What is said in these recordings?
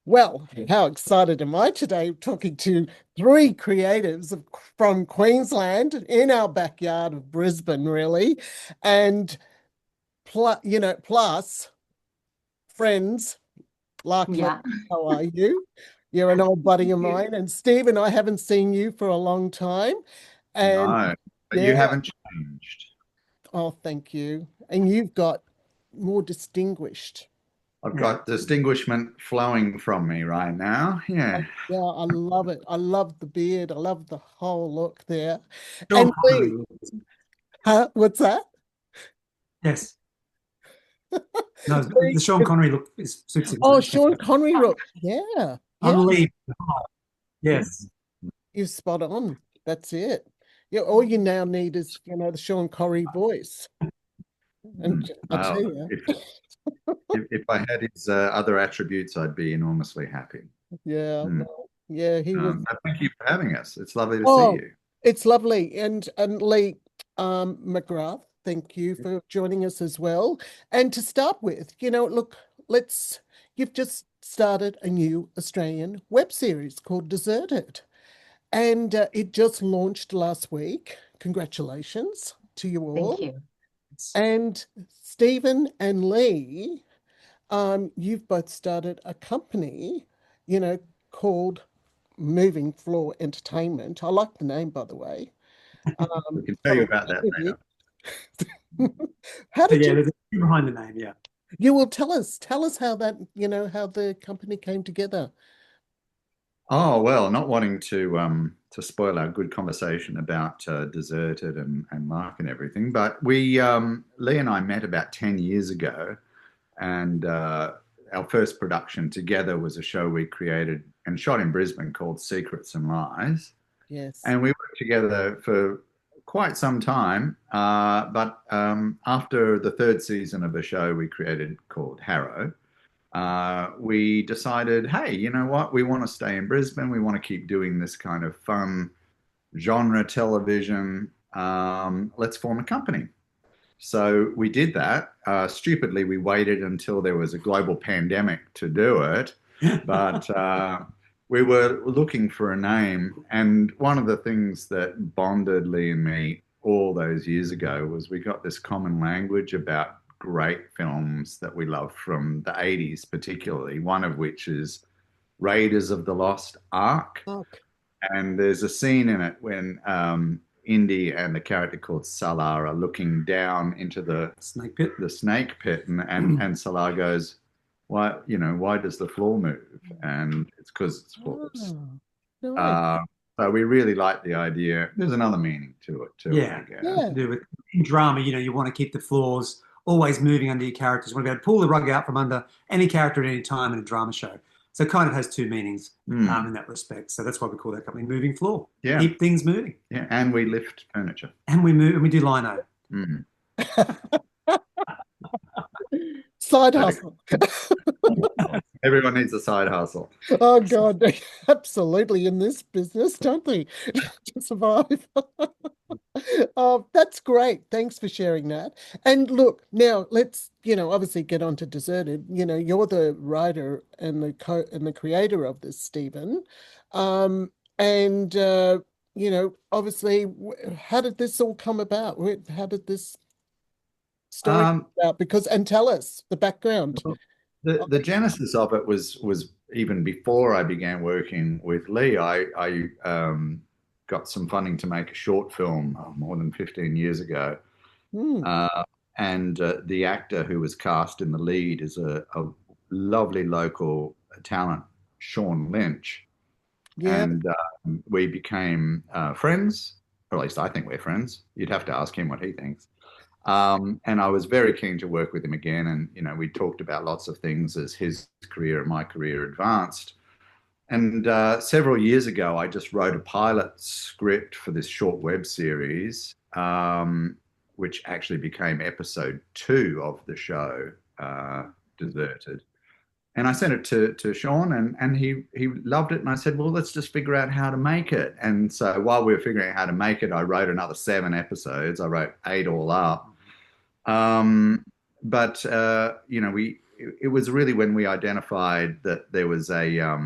Well, how excited am I today talking to three creatives from Queensland in our backyard of Brisbane, really, and plus friends. Lark, Yeah. how are you? You're an old buddy of mine, and Stephen, I haven't seen you for a long time, and No, but you yeah, haven't changed. oh, thank you. And you've got more distinguished. I've Yeah. got distinguishment flowing from me right now. Yeah. Yeah, I love it. I love the beard. I love the whole look there. Sean And Connery. Lee, huh? What's that? Yes. No, Lee, the Sean Connery look suits him. oh, That's Sean fantastic. Connery look. Yeah, yeah, I'm Lee. Yes. you're spot on. That's it. Yeah, all you now need is, the Sean Connery voice. And I tell Well, you, if I had his other attributes, I'd be enormously happy. yeah, Mm. yeah, he was. But thank you for having us. It's lovely to see Oh, you. it's lovely. And Leigh McGrath, thank you for joining us as well. And to start with, look, you've just started a new Australian web series called Deserted. And it just launched last week. Congratulations to you Thank all. you. And Stephen and Leigh, you've both started a company, called Moving Floor Entertainment. I like the name, by the way. We can tell From you a about that later. How So did yeah, you? there's a few behind the name. Yeah. You will tell us how that, how the company came together. Oh, well, not wanting to spoil our good conversation about Deserted and Lark and everything, but we Lee and I met about 10 years ago, and our first production together was a show we created and shot in Brisbane called Secrets and Lies. Yes. And we worked together for quite some time. But after the third season of a show we created called Harrow, we decided, hey, you know what? We want to stay in Brisbane. We want to keep doing this kind of fun genre television. Let's form a company. So we did that. Stupidly, we waited until there was a global pandemic to do it. But we were looking for a name. And one of the things that bonded Lee and me all those years ago was we got this common language about great films that we love from the 80s, particularly, one of which is Raiders of the Lost Ark. Look. And there's a scene in it when Indy and the character called Salah are looking down into Snake pit. the snake pit, and Salah goes, why does the floor move? And it's because it's floors. Oh, nice. So we really like the idea. There's another meaning to it too, I Yeah. guess. Yeah. To do with in drama, you want to keep the floors always moving under your characters. You want to be able to pull the rug out from under any character at any time in a drama show. So it kind of has two meanings in that respect. So that's why we call that company Moving Floor. Yeah. Keep things moving. Yeah, and we lift furniture. And we move and we do lino. Mm. Side hustle. Everyone needs a side hustle. Oh God, absolutely in this business, don't they? To survive. Oh, that's great. Thanks for sharing that. And look, now let's, obviously get on to Deserted. You're the writer and the creator of this, Stephen. And obviously, how did this all come about? How did this story come Um, about? And tell us the background. the genesis of it was even before I began working with Lee. I got some funding to make a short film more than 15 years ago. Hmm. And the actor who was cast in the lead is a lovely local talent, Sean Lynch. Yeah. And we became friends, or at least I think we're friends. You'd have to ask him what he thinks. And I was very keen to work with him again. And, we talked about lots of things as his career and my career advanced. And several years ago, I just wrote a pilot script for this short web series, which actually became episode 2 of the show, Deserted. And I sent it to Sean, and he loved it. And I said, well, let's just figure out how to make it. And so while we were figuring out how to make it, I wrote another 7 episodes. I wrote 8 all up. But it was really when we identified that there was a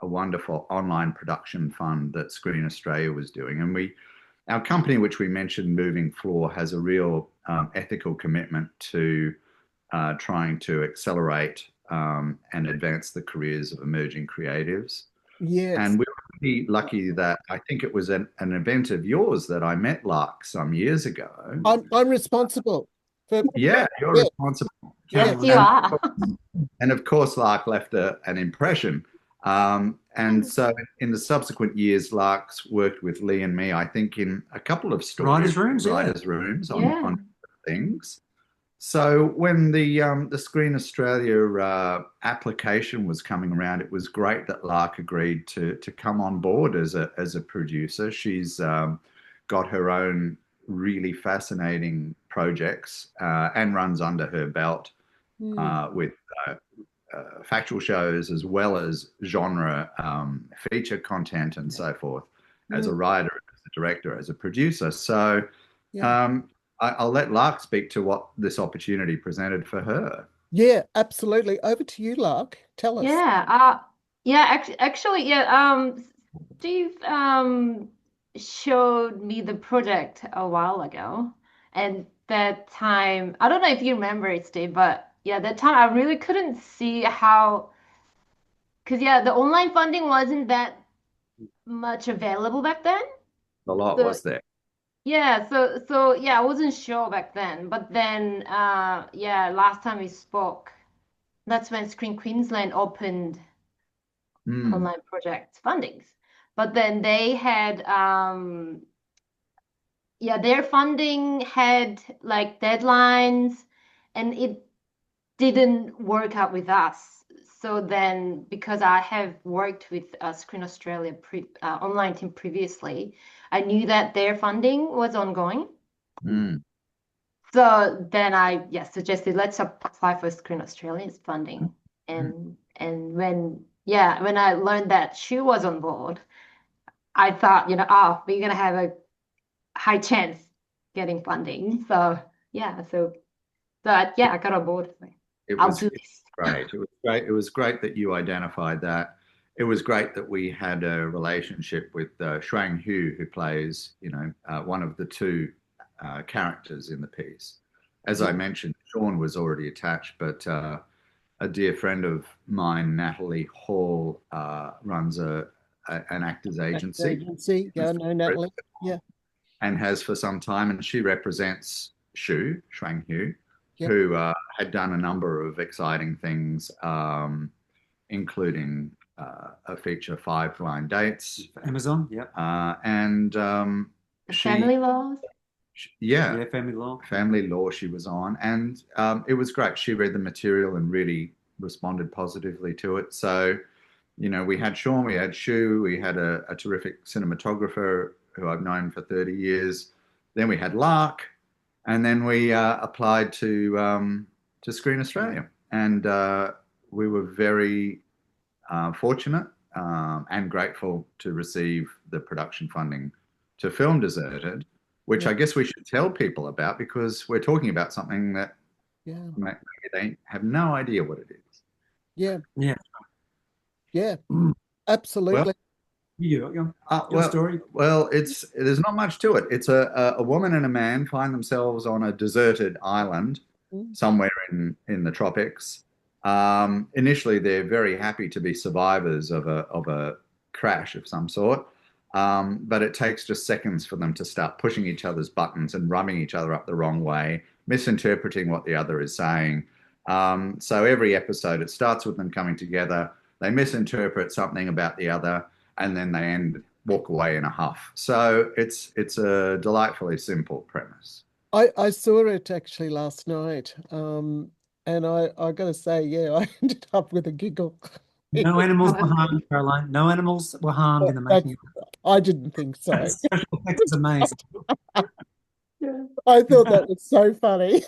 wonderful online production fund that Screen Australia was doing. And our company, which we mentioned, Moving Floor, has a real ethical commitment to trying to accelerate and advance the careers of emerging creatives. Yes. And we were really lucky that I think it was an event of yours that I met Lark some years ago. I'm responsible for. Yeah, you're responsible. Yes, you are. And of course, Lark left an impression. And so in the subsequent years, Lark's worked with Leigh and me, I think, in a couple of stories, writers' rooms on things. So when the Screen Australia application was coming around, it was great that Lark agreed to come on board as a producer. She's got her own really fascinating projects and runs under her belt with factual shows as well as genre feature content and so forth, as a writer, as a director, as a producer. So I'll let Lark speak to what this opportunity presented for her. Yeah, absolutely. Over to you, Lark. Tell us. Steve showed me the project a while ago, and that time, I don't know if you remember it, Steve, but yeah, that time I really couldn't see how, because the online funding wasn't that much available back then. A lot was there. Yeah, so I wasn't sure back then, but then last time we spoke, that's when Screen Queensland opened online project fundings. But then they had their funding had like deadlines, and it didn't work out with us. So then, because I have worked with Screen Australia online team previously, I knew that their funding was ongoing. So then I suggested let's apply for Screen Australia's funding. And when I learned that she was on board, I thought, we're gonna have a high chance getting funding. So I got on board. I'll do this. Great. It was great. It was great that you identified that. It was great that we had a relationship with Shuang Hu, who plays, one of the two characters in the piece. As I mentioned, Sean was already attached, but a dear friend of mine, Natalie Hall, runs an actors agency. Yeah, I know Natalie. Yeah. And has for some time, and she represents Shuang Hu, who had done a number of exciting things, including a feature, 5 Blind Dates. Amazon, and Family Laws. Family Law she was on. And it was great. She read the material and really responded positively to it. So, we had Sean, we had Shu, we had a terrific cinematographer who I've known for 30 years. Then we had Lark, and then we applied to Screen Australia. And we were very fortunate and grateful to receive the production funding to film Deserted, which I guess we should tell people about, because we're talking about something that maybe they have no idea what it is. Yeah, absolutely. Your story. Well, there's not much to it. It's a woman and a man find themselves on a deserted island somewhere in the tropics. Initially, they're very happy to be survivors of a crash of some sort, but it takes just seconds for them to start pushing each other's buttons and rubbing each other up the wrong way, misinterpreting what the other is saying. So every episode, it starts with them coming together. They misinterpret something about the other, and then they walk away in a huff. So it's a delightfully simple premise. I saw it actually last night, and I got to say, I ended up with a giggle. No animals were harmed, Caroline. No animals were harmed in the making. I didn't think so. Special effects is amazing. I thought that was so funny.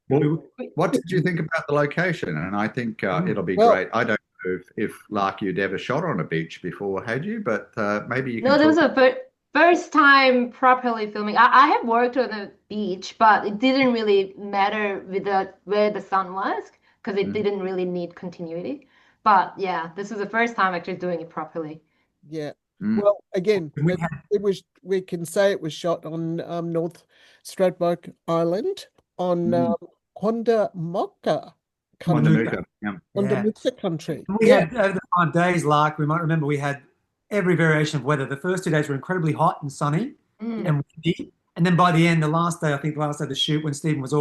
Well, what did you think about the location? And I think it'll be great. I don't know if Lark, you'd ever shot on a beach before, had you? But maybe you can. No, first time properly filming. I have worked on the beach, but it didn't really matter with where the sun was because it didn't really need continuity. But yeah, this was the first time actually doing it properly. Yeah. Well, again, we can say it was shot on North Stradbroke Island on Honda Moka country, Wondernuka. Yeah. Honda Yeah. Moka country. We had over the 5 days, Lark, we might remember we had every variation of weather. The first 2 days were incredibly hot and sunny and windy. And then by the end, the last day, I think the last day of the shoot, when Stephen was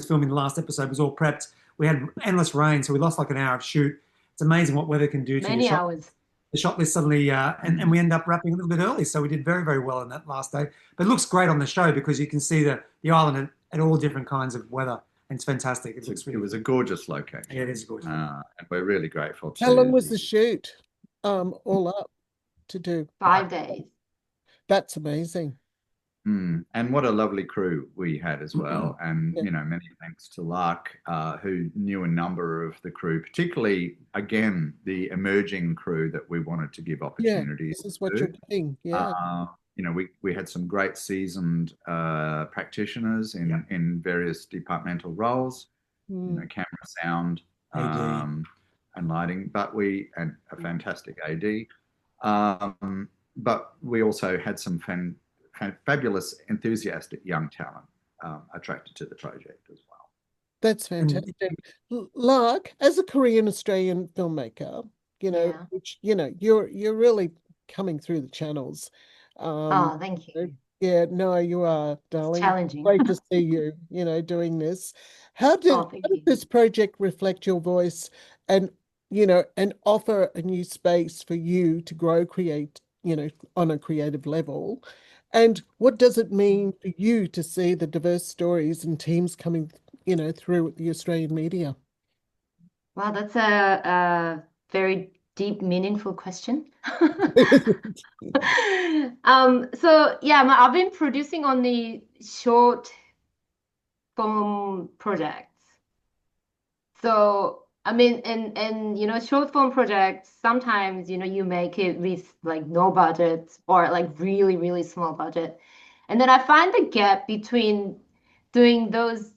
filming the last episode, was all prepped. We had endless rain, so we lost like an hour of shoot. It's amazing what weather can do to Many your shot. hours. The shot list suddenly, and we end up wrapping a little bit early. So we did very, very well on that last day. But it looks great on the show because you can see the island at all different kinds of weather. And it's fantastic. It was a gorgeous location. Yeah, it is gorgeous. And we're really grateful. How long was the shoot? All up to do 5 days. That's amazing. And what a lovely crew we had as well. And, many thanks to Lark, who knew a number of the crew, particularly, again, the emerging crew that we wanted to give opportunities this is what you're doing. Yeah. We had some great seasoned practitioners in various departmental roles, camera, sound, and lighting, and a fantastic AD. But we also had some fabulous, enthusiastic young talent attracted to the project as well. That's fantastic. Lark, as a Korean Australian filmmaker, which you're really coming through the channels. Thank you. Yeah, no, you are, darling. It's challenging. Great to see you, doing this. How did this project reflect your voice and offer a new space for you to grow, create, on a creative level? And what does it mean for you to see the diverse stories and teams coming, through the Australian media? Wow, that's a very deep, meaningful question. So yeah, I've been producing on the short form projects. So I mean, and short form projects, sometimes, you make it with like no budget or like really, really small budget. And then I find the gap between doing those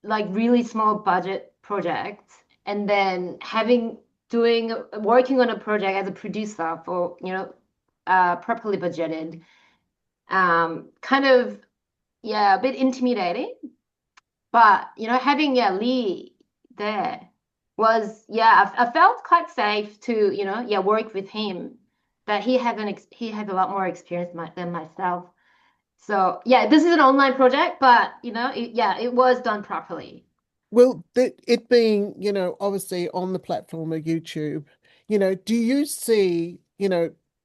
like really small budget projects and then working on a project as a producer for, properly budgeted, kind of, a bit intimidating. But, having Leigh there was, I felt quite safe to, work with him. That he had a lot more experience than myself. So this is an online project, but it was done properly. Well, it being, obviously on the platform of YouTube, do you see,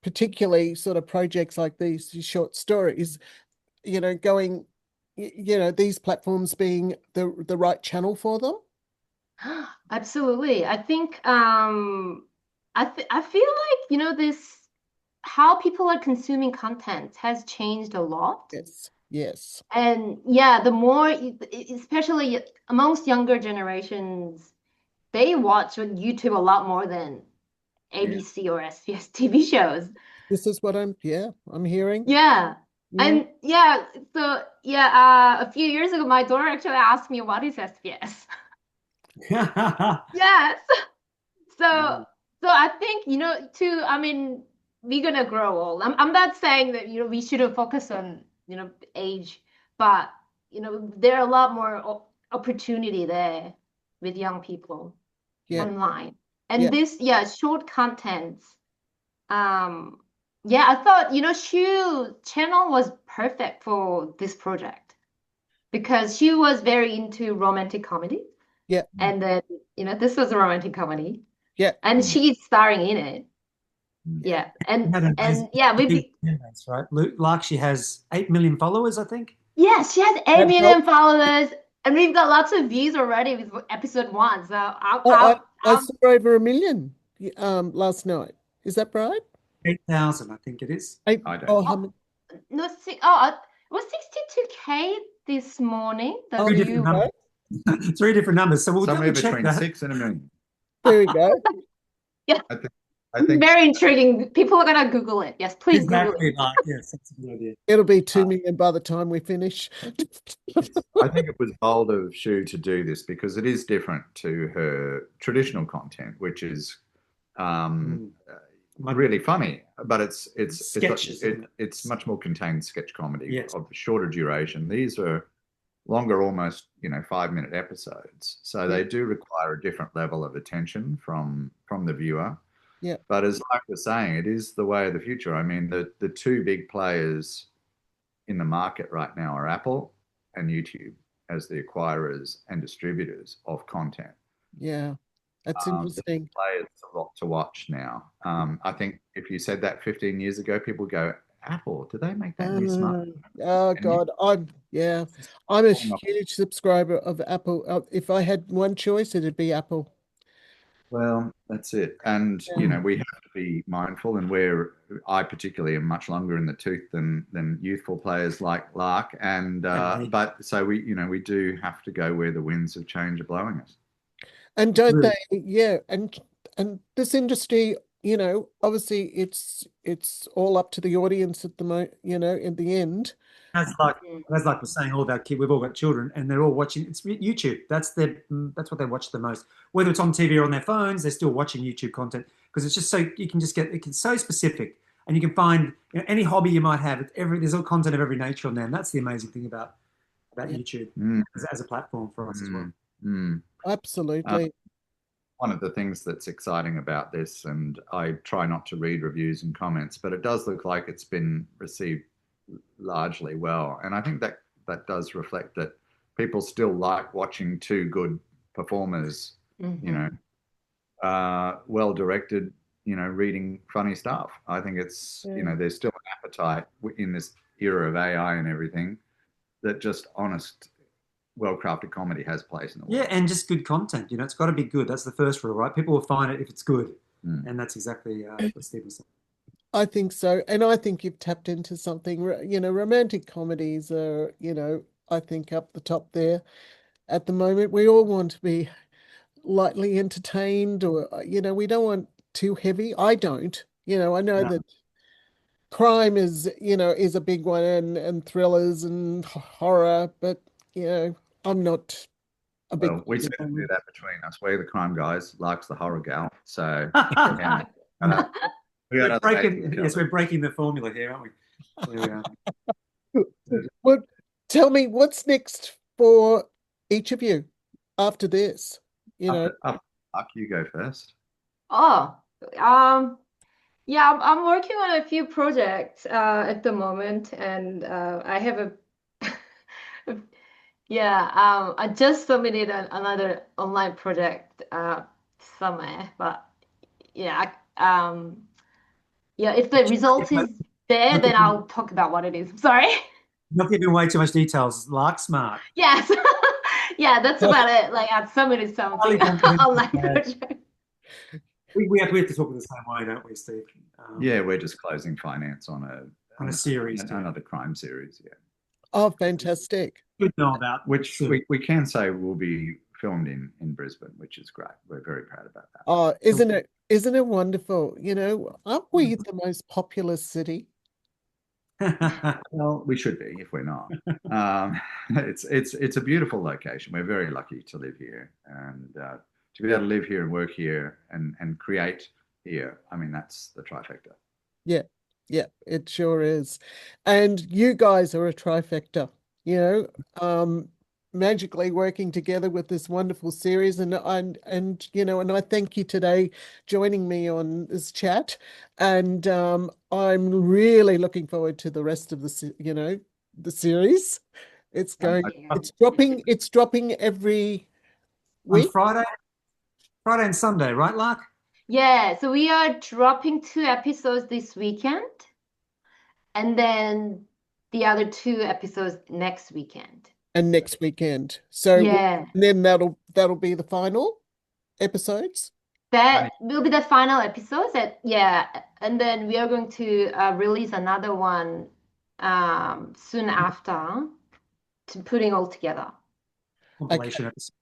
particularly sort of projects like these short stories, going, these platforms being the right channel for them? Absolutely. I think I feel like, this how people are consuming content has changed a lot. Yes. And the more, especially amongst younger generations, they watch on YouTube a lot more than ABC or SBS TV shows. This is what I'm hearing. Yeah. And so a few years ago, my daughter actually asked me, what is SBS? Yes. So I think, we're gonna grow old. I'm not saying that, we shouldn't focus on, age, but, there are a lot more opportunity there with young people online. And this, short content. I thought, Shu channel was perfect for this project because she was very into romantic comedy. Yeah. And then, this was a romantic comedy. Yeah. And she's starring in it. Yeah. And right? Lark, she has 8 million followers, I think. Yes, she has 8 million followers. And we've got lots of views already with episode 1. So I saw over 1 million last night. Is that right? 8,000, I think it is. I don't know. No, it was 62K this morning. Three different numbers. So we'll somewhere check between that. 6 and 1 million. There we go. Yeah. I think Very intriguing. People are gonna Google it. Yes, please Google it. Exactly, like, yes, that's a good idea. It'll be 2 million by the time we finish. I think it was bold of Shu to do this because it is different to her traditional content, which is really funny, but Sketches, isn't it? it's much more contained sketch comedy Yes. of shorter duration. These are longer, almost 5-minute episodes, so they do require a different level of attention from the viewer. Yeah. But as Lark was saying, it is the way of the future. I mean, the two big players in the market right now are Apple and YouTube as the acquirers and distributors of content. Yeah, that's The interesting. players to watch now. I think if you said that 15 years ago, people go, Apple, do they make that new smartphone? Oh And God, I'm a huge subscriber of Apple. If I had one choice, it'd be Apple. well, that's it. And Yeah. we have to be mindful, and I particularly am much longer in the tooth than youthful players like Lark. And but so we do have to go where the winds of change are blowing us. And don't Really. they? Yeah, and this industry, obviously it's all up to the audience at the in the end. As like we're saying, all of our kids, we've all got children, and they're all watching. It's YouTube. That's what they watch the most. Whether it's on TV or on their phones, they're still watching YouTube content because it's just so you can just it's so specific, and you can find any hobby you might have. There's all content of every nature on there, and that's the amazing thing about YouTube as a platform for us as well. Absolutely. One of the things that's exciting about this, and I try not to read reviews and comments, but it does look like it's been received largely well. And I think that does reflect that people still like watching two good performers, well directed, reading funny stuff. I think it's, there's still an appetite in this era of AI and everything that just honest, well-crafted comedy has place in the world. Yeah, and just good content. It's got to be good. That's the first rule, right? People will find it if it's good. And that's exactly what Steve was saying. I think so. And I think you've tapped into something, romantic comedies are, I think up the top there at the moment. We all want to be lightly entertained or, we don't want too heavy. I don't. I know that crime is a big one and thrillers and horror, but, I'm not a big. Well, we tend to do that between us. We're the crime guys, Lark's the horror gal. So we're breaking the formula here, aren't we? There we are. Well, tell me what's next for each of you after this. Lark, you go first. Oh, yeah, I'm working on a few projects at the moment, and I have a I just submitted another online project somewhere, but if the result is there, then I'll talk about what it is. Sorry. Not giving away too much details. Lark smart. Yes. Yeah, that's about it. Like I've submitted something online project. We have to talk in the same way, don't we, Steve? Yeah, we're just closing finance on a series, another crime series. Yeah. Oh, fantastic! Good to know about. Which we can say will be filmed in Brisbane, which is great. We're very proud about that. Oh, isn't it wonderful? Aren't we the most populous city? Well, we should be if we're not. It's a beautiful location. We're very lucky to live here and to be able to live here and work here and create here. I mean, that's the trifecta. Yeah, it sure is. And you guys are a trifecta, magically working together with this wonderful series. And I thank you today joining me on this chat. And I'm really looking forward to the rest of the series. It's dropping every week. On Friday and Sunday, right, Lark? Yeah, so we are dropping 2 episodes this weekend, and then the other 2 episodes next weekend. And next weekend. So then that'll be the final episodes. That will be the final episodes. And then we are going to release another one soon after to putting all together. Compilation episode.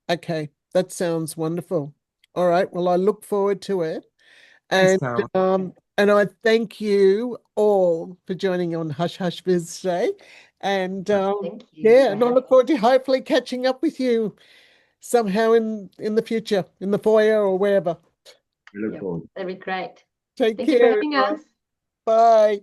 Okay, that sounds wonderful. All right, well, I look forward to it. Thanks, And Carol. and I thank you all for joining on Hush Hush Biz today. And Thank you yeah, for and I having look forward to hopefully catching up with you somehow in the future, in the foyer or wherever. We look Yep, forward. that'd be great. Take Thank you for care, having everyone. us. Bye.